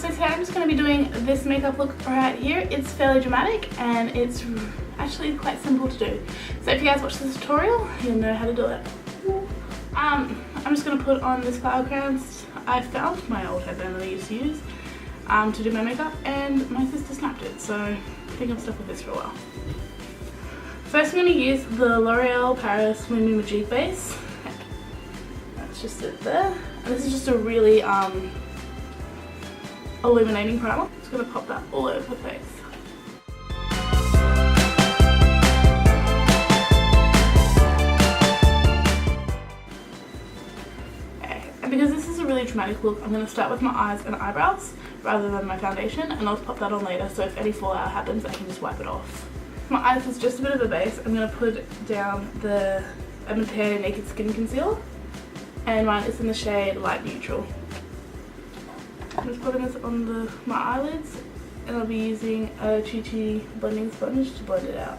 So today I'm just going to be doing this makeup look right here. It's fairly dramatic and it's actually quite simple to do. So if you guys watch this tutorial, you'll know how to do it. I'm just going to put on this flower crowns. I found my old headband that I used to use to do my makeup, and my sister snapped it, so I think I'm stuck with this for a while. First I'm going to use the L'Oreal Paris Lumi Magique base. That's just it there. And this is just a really illuminating primer. I'm just going to pop that all over the face. Okay, and because this is a really dramatic look, I'm going to start with my eyes and eyebrows rather than my foundation, and I'll pop that on later, so if any fallout happens I can just wipe it off. My eyes is just a bit of a base. I'm going to put down the Decay Naked Skin Concealer, and mine is in the shade Light Neutral. I'm just putting this on my eyelids, and I'll be using a Chi blending sponge to blend it out.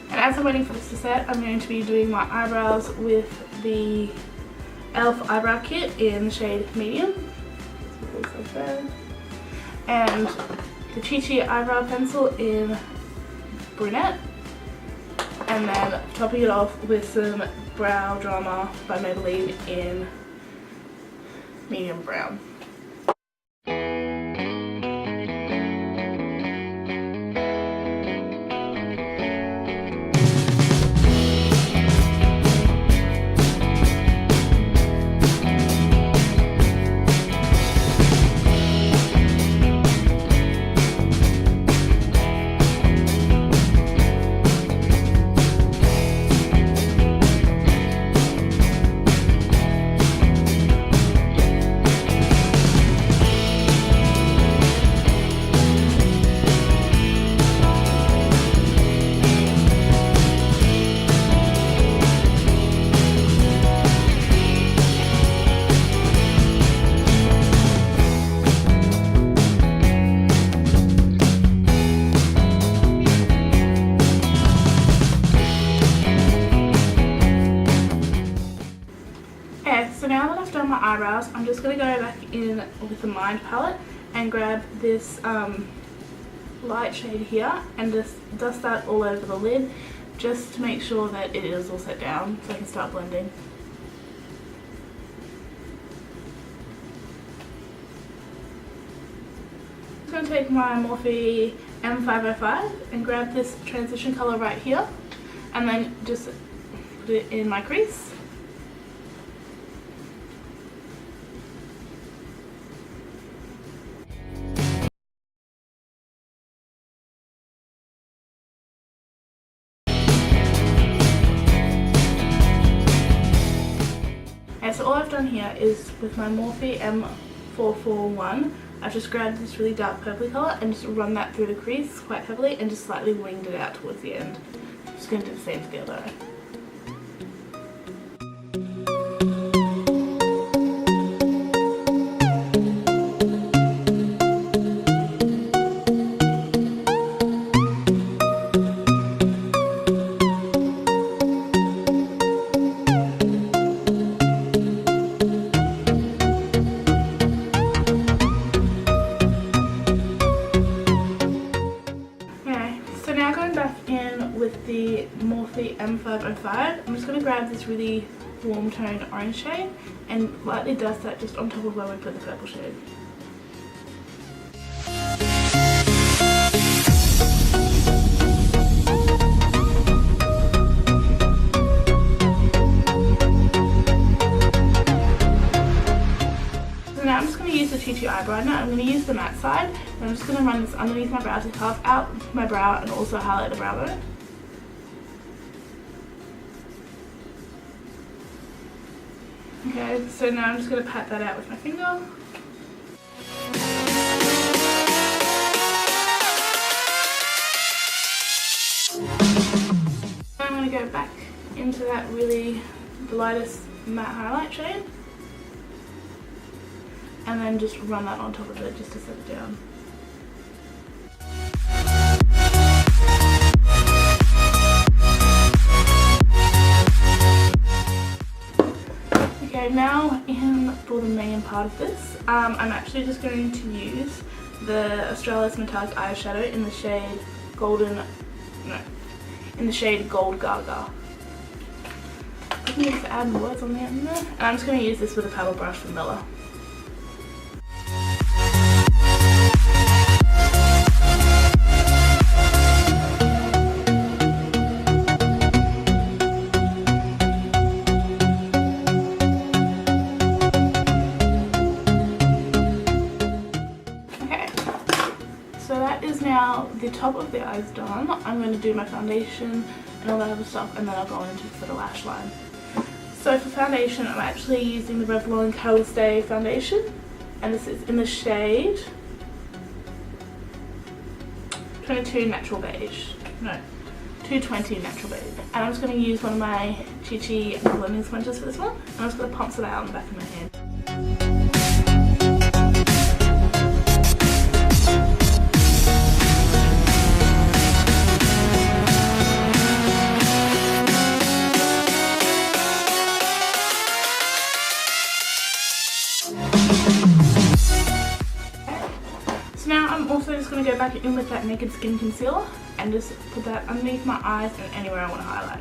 And as I'm waiting for this to set, I'm going to be doing my eyebrows with the e.l.f. eyebrow kit in the shade Medium. And the Chi eyebrow pencil in Brunette, and then topping it off with some Brow Drama by Maybelline in Medium Brown. So now that I've done my eyebrows, I'm just going to go back in with the Mind palette and grab this light shade here and just dust that all over the lid, just to make sure that it is all set down so I can start blending. I'm going to take my Morphe M505 and grab this transition colour right here, and then just put it in my crease. So all I've done here is with my Morphe M441, I've just grabbed this really dark purpley colour and just run that through the crease quite heavily and just slightly winged it out towards the end. I'm just going to do the same for the other eye. With the Morphe M505, I'm just going to grab this really warm toned orange shade and lightly dust that just on top of where we put the purple shade. So now I'm just going to use the Chi eye brightener. I'm going to use the matte side, and I'm just going to run this underneath my brow to carve out my brow and also highlight the brow bone. Okay, so now I'm just going to pat that out with my finger. I'm going to go back into that really lightest matte highlight shade, and then just run that on top of it just to set it down. part of this. I'm actually just going to use the Australis metallic eyeshadow in the shade Gold Gaga. I need to add more words on the end there. And I'm just going to use this with a paddle brush for Miller. Now the top of the eye is done. I'm going to do my foundation and all that other stuff, and then I'll go into for the lash line. So for foundation, I'm actually using the Revlon Color Stay foundation, and this is in the shade 22 Natural Beige. No, 220 Natural Beige. And I'm just going to use one of my Chi blending sponges for this one, and I'm just going to pump it out on the back of my hand. Now I'm also just going to go back in with that Naked Skin Concealer and just put that underneath my eyes and anywhere I want to highlight.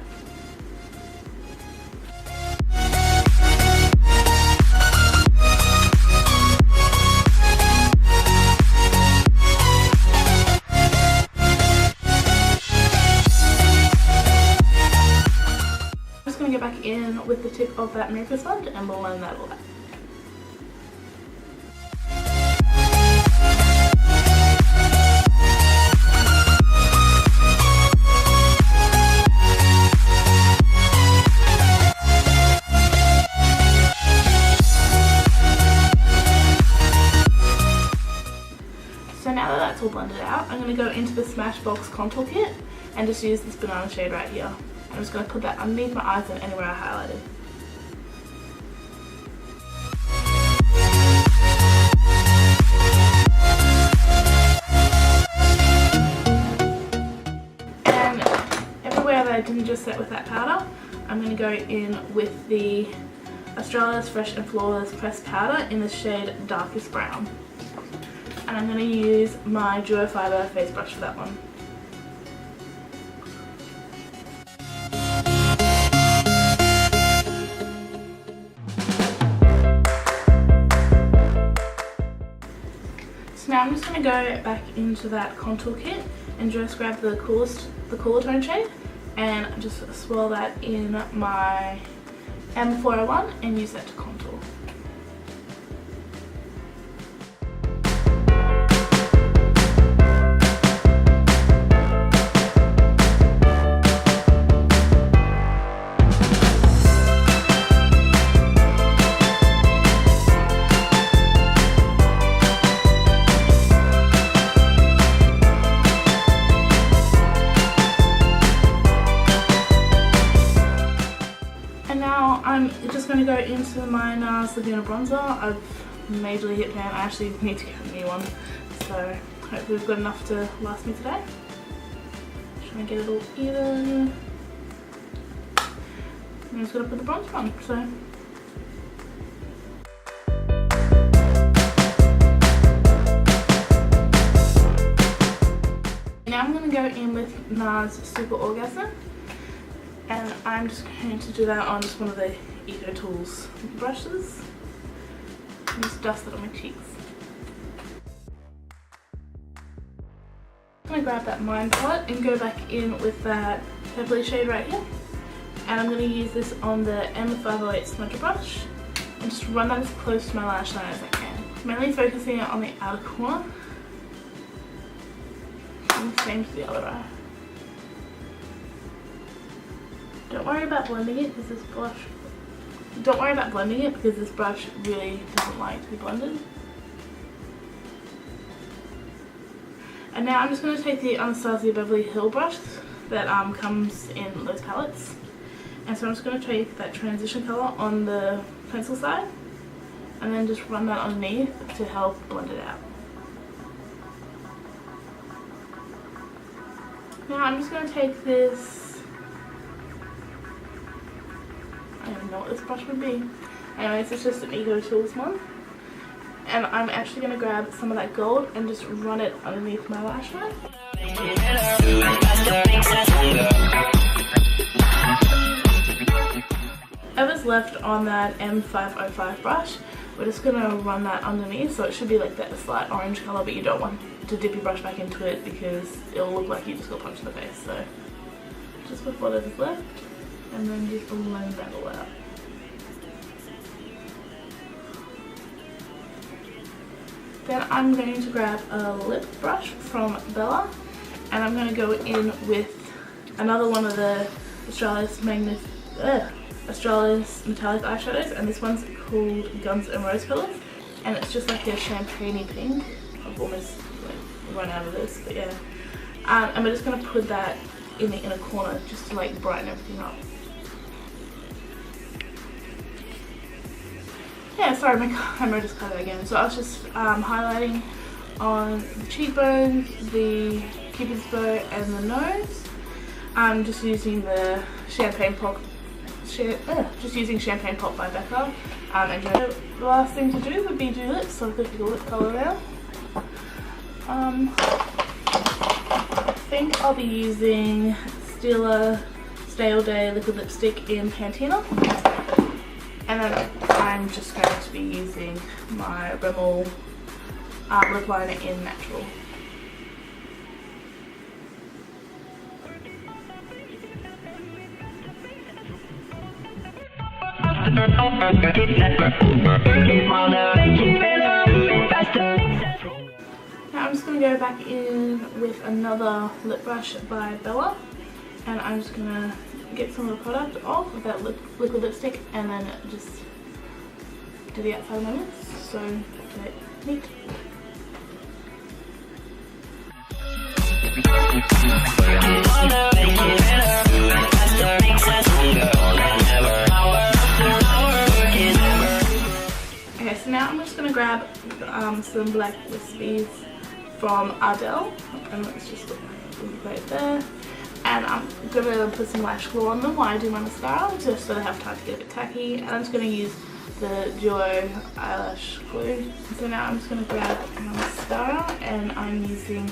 I'm just going to go back in with the tip of that miracle sponge and blend that all out. So now that that's all blended out, I'm going to go into the Smashbox contour kit and just use this banana shade right here. I'm just going to put that underneath my eyes and anywhere I highlighted. And everywhere that I didn't just set with that powder, I'm going to go in with the Australis Fresh and Flawless Pressed Powder in the shade Darkest Brown. And I'm going to use my Duo Fiber face brush for that one. So now I'm just going to go back into that contour kit and just grab the cooler tone shade and just swirl that in my M401 and use that to contour. I'm just going to go into my Nars Laguna bronzer. I've majorly hit pan. I actually need to get a new one, so hopefully we've got enough to last me today. Trying to get it all even. I'm just going to put the bronzer on. So now I'm going to go in with Nars Super Orgasm. And I'm just going to do that on just one of the Eco Tools brushes and just dust it on my cheeks. I'm going to grab that Mind palette and go back in with that purpley shade right here. And I'm going to use this on the M508 smudger brush and just run that as close to my lash line as I can. Mainly focusing it on the outer corner and the same to the other eye. Don't worry about blending it because this brush really doesn't like to be blended. And now I'm just going to take the Anastasia Beverly Hills brush that comes in those palettes. And so I'm just going to take that transition colour on the pencil side and then just run that underneath to help blend it out. Now I'm just going to take this, I don't even know what this brush would be. Anyways, it's just an Eco Tools one. And I'm actually going to grab some of that gold and just run it underneath my lash line. Whatever's left on that M505 brush, we're just going to run that underneath, so it should be like that slight orange colour, but you don't want to dip your brush back into it because it'll look like you just got punched in the face. So just with whatever's left, and then just blend that all out. Then I'm going to grab a lip brush from Bella, and I'm going to go in with another one of the Australis metallic eyeshadows, and this one's called Guns and Rose Colours, and it's just like a champagne-y pink. I've almost run out of this, but yeah. And we're just going to put that in the inner corner just to like brighten everything up. Yeah, sorry, my camera just cut it again. So I was just highlighting on the cheekbones, the cupid's bow, and the nose. I'm just using the Champagne Pop by Becca. And the last thing to do would be do lips, so I could pick a lip colour now. I think I'll be using Stila Stay All Day Liquid Lipstick in Patina. And then I'm just going to be using my Revlon lip liner in Natural. Now I'm just going to go back in with another lip brush by Bella, and I'm just going to get some of the product off of that liquid lipstick and then just do the outside of my lips, so get it neat. Okay, so now I'm just going to grab some black wispies from Ardell, and let's just look right there. And I'm going to put some lash glue on them while I do my mascara, just so they have time to get a bit tacky. And I'm just going to use the Duo eyelash glue. So now I'm just going to grab my mascara, and I'm using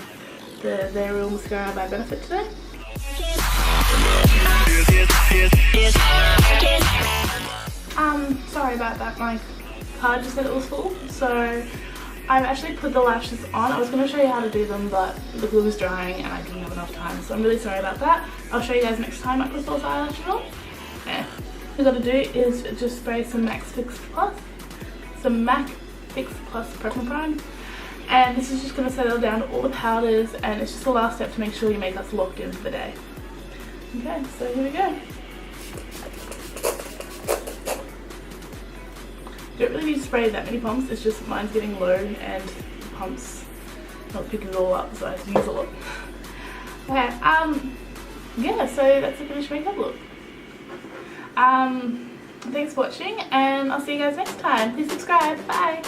the They're Real mascara by Benefit today. Sorry about that, my card just said it was full, so I've actually put the lashes on. I was going to show you how to do them, but the glue was drying and I didn't have enough time, so I'm really sorry about that. I'll show you guys next time I put those eyelashes on. All you got to do is just spray some MAC Fix Plus Prep Prime, and this is just going to settle down all the powders, and it's just the last step to make sure your makeup's locked in for the day. Okay, so here we go. You don't really need to spray that many pumps, it's just mine's getting low and the pumps not picking it all up, so I have to use a lot. Okay, yeah, so that's the finished makeup look. Thanks for watching, and I'll see you guys next time. Please subscribe. Bye!